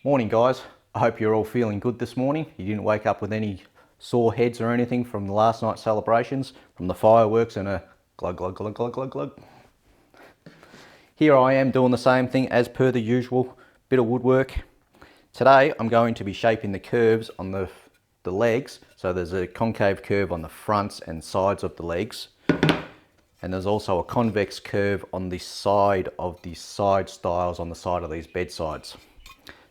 Morning guys, I hope you're all feeling good this morning. You didn't wake up with any sore heads or anything from the last night's celebrations, from the fireworks and a glug glug glug glug glug glug. Here I am doing the same thing as per the usual, bit of woodwork. Today I'm going to be shaping the curves on the legs, so there's a concave curve on the fronts and sides of the legs. And there's also a convex curve on the side of the side stiles on the side of these bedsides.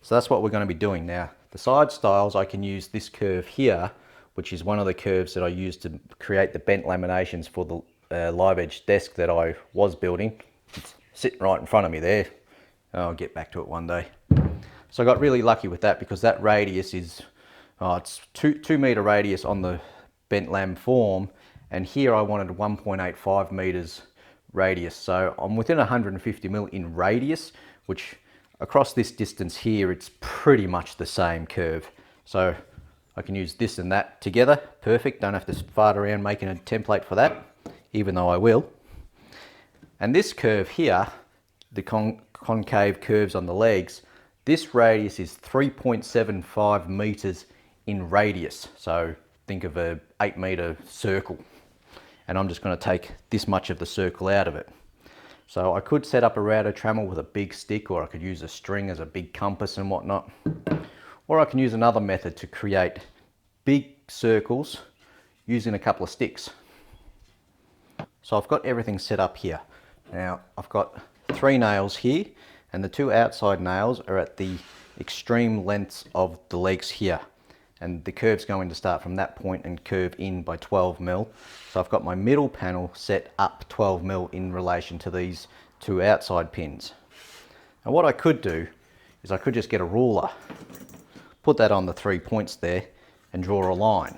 So that's what we're going to be doing now. The side stiles, I can use this curve here, which is one of the curves that I used to create the bent laminations for the live edge desk that I was building. It's sitting right in front of me there. I'll get back to it one day. So I got really lucky with that because that radius is, it's 2 meter radius on the bent lam form, and here I wanted 1.85 meters radius. So I'm within 150 mil in radius, which across this distance here, it's pretty much the same curve. So I can use this and that together. Perfect, don't have to fart around making a template for that, even though I will. And this curve here, the concave curves on the legs, this radius is 3.75 meters in radius. So think of a 8 meter circle. And I'm just going to take this much of the circle out of it. So I could set up a router trammel with a big stick, or I could use a string as a big compass and whatnot. Or I can use another method to create big circles using a couple of sticks. So I've got everything set up here. Now I've got 3 nails here, and the 2 outside nails are at the extreme lengths of the legs here. And the curve's going to start from that point and curve in by 12 mil. So I've got my middle panel set up 12 mil in relation to these 2 outside pins. And what I could do is I could just get a ruler, put that on the 3 points there and draw a line.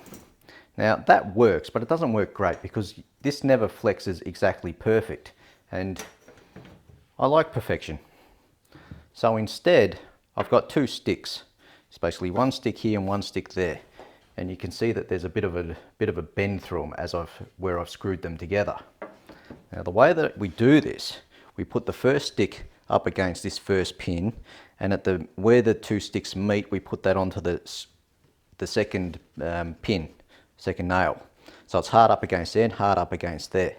Now that works, but it doesn't work great because this never flexes exactly perfect. And I like perfection. So instead, I've got 2 sticks. It's basically 1 stick here and 1 stick there, and you can see that there's a bit of a bend through them where I've screwed them together. Now the way that we do this, we put the first stick up against this first pin, and at where the 2 sticks meet, we put that onto the second pin, second nail. So it's hard up against there and hard up against there.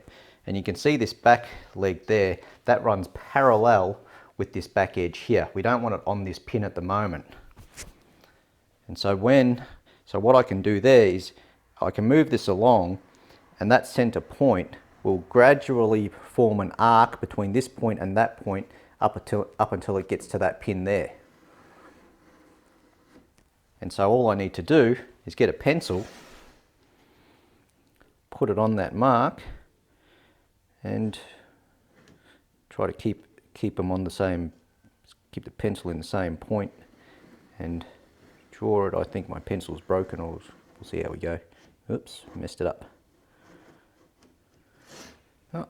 And you can see this back leg there, that runs parallel with this back edge here. We don't want it on this pin at the moment. And so what I can do there is I can move this along, and that center point will gradually form an arc between this point and that point up until it gets to that pin there. And so all I need to do is get a pencil, put it on that mark, and try to keep them on the same, keep the pencil in the same point, and draw it. I think my pencil's broken, or we'll see how we go. Oops, messed it up. Oh,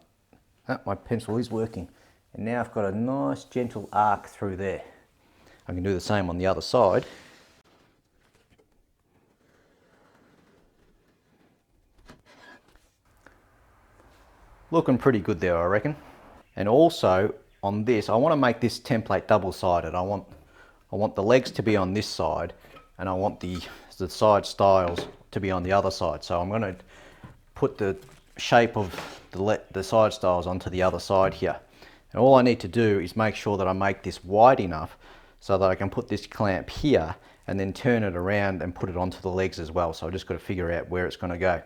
my pencil is working. And now I've got a nice gentle arc through there. I can do the same on the other side. Looking pretty good there, I reckon. And also on this, I want to make this template double-sided. I want the legs to be on this side, and I want the side stiles to be on the other side. So I'm going to put the shape of the side stiles onto the other side here. And all I need to do is make sure that I make this wide enough so that I can put this clamp here and then turn it around and put it onto the legs as well. So I've just got to figure out where it's going to go.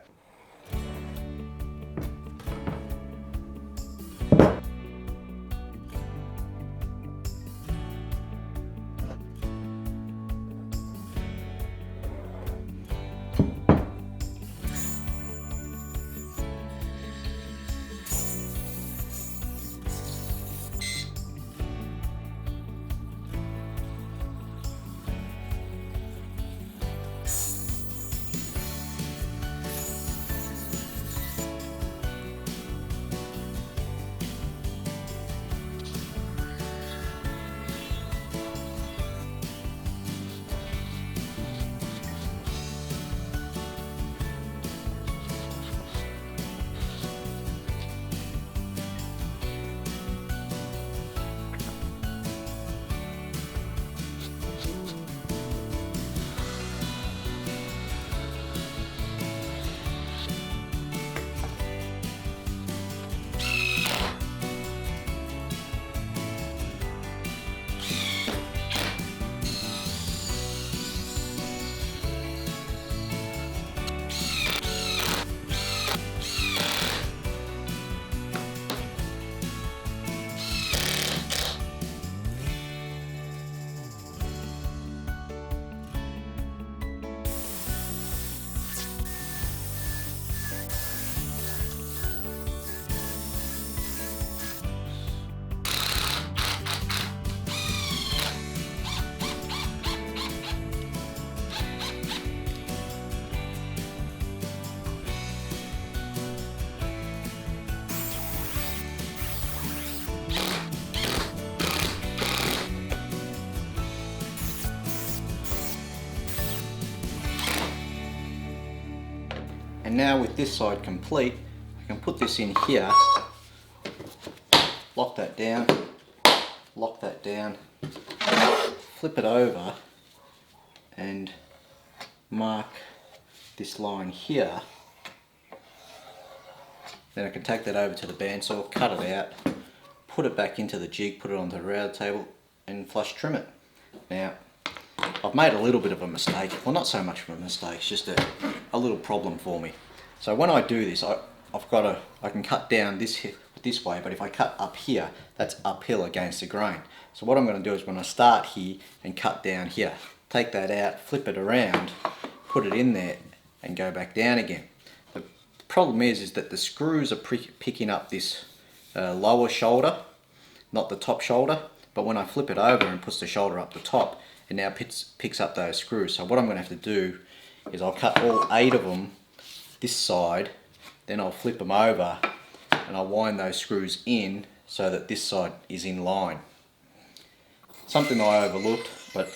And now with this side complete, I can put this in here, lock that down, flip it over and mark this line here. Then I can take that over to the bandsaw, cut it out, put it back into the jig, put it onto the router table and flush trim it. Now, I've made a little bit of a mistake. Well, not so much of a mistake, it's just a little problem for me. So when I do this, I can cut down this way, but if I cut up here, that's uphill against the grain. So what I'm going to do is when I start here and cut down here, take that out, flip it around, put it in there and go back down again. The problem is that the screws are picking up this lower shoulder, not the top shoulder, but when I flip it over and puts the shoulder up the top, it now picks up those screws. So what I'm going to have to do is I'll cut all 8 of them this side, then I'll flip them over and I'll wind those screws in so that this side is in line. Something I overlooked, but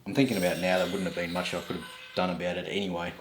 I'm thinking about now there wouldn't have been much I could have done about it anyway.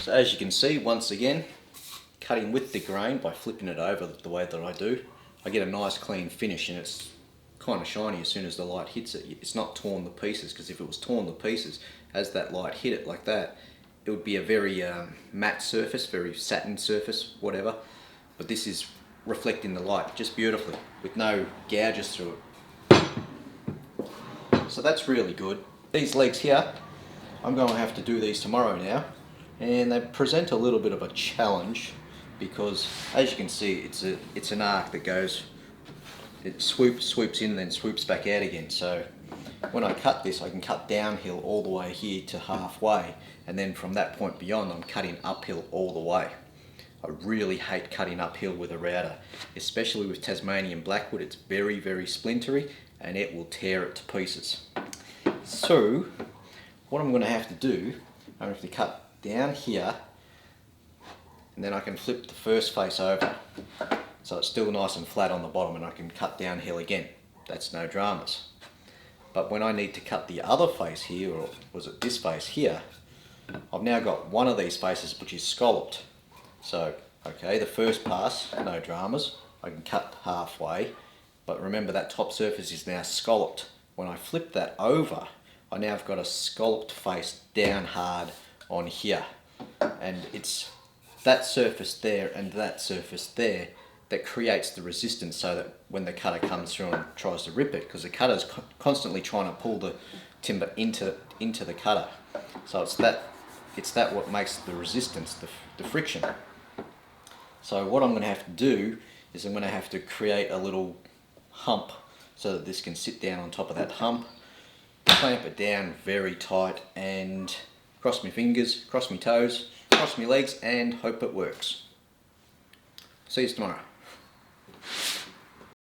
So as you can see, once again, cutting with the grain by flipping it over the way that I do, I get a nice clean finish, and it's kind of shiny as soon as the light hits it. It's not torn to pieces, because if it was torn to pieces, as that light hit it like that, it would be a very matte surface, very satin surface, whatever. But this is reflecting the light just beautifully, with no gouges through it. So that's really good. These legs here, I'm going to have to do these tomorrow now. And they present a little bit of a challenge because, as you can see, it's an arc that goes, it swoops in and then swoops back out again. So when I cut this, I can cut downhill all the way here to halfway, and then from that point beyond I'm cutting uphill all the way. I really hate cutting uphill with a router, especially with Tasmanian blackwood. It's very, very splintery and it will tear it to pieces. So what I'm going to have to do, I'm going to have to cut down here, and then I can flip the first face over so it's still nice and flat on the bottom, and I can cut downhill again. That's no dramas. But when I need to cut the other face here, or was it this face here, I've now got one of these faces which is scalloped. So okay, the first pass, no dramas, I can cut halfway, but remember that top surface is now scalloped. When I flip that over, I now have got a scalloped face down hard on here, and it's that surface there and that surface there that creates the resistance, so that when the cutter comes through and tries to rip it, because the cutter's constantly trying to pull the timber into the cutter, so it's that what makes the resistance, the friction. So what I'm going to have to do is I'm going to have to create a little hump so that this can sit down on top of that hump, clamp it down very tight, and cross my fingers, cross my toes, cross my legs, and hope it works. See you tomorrow.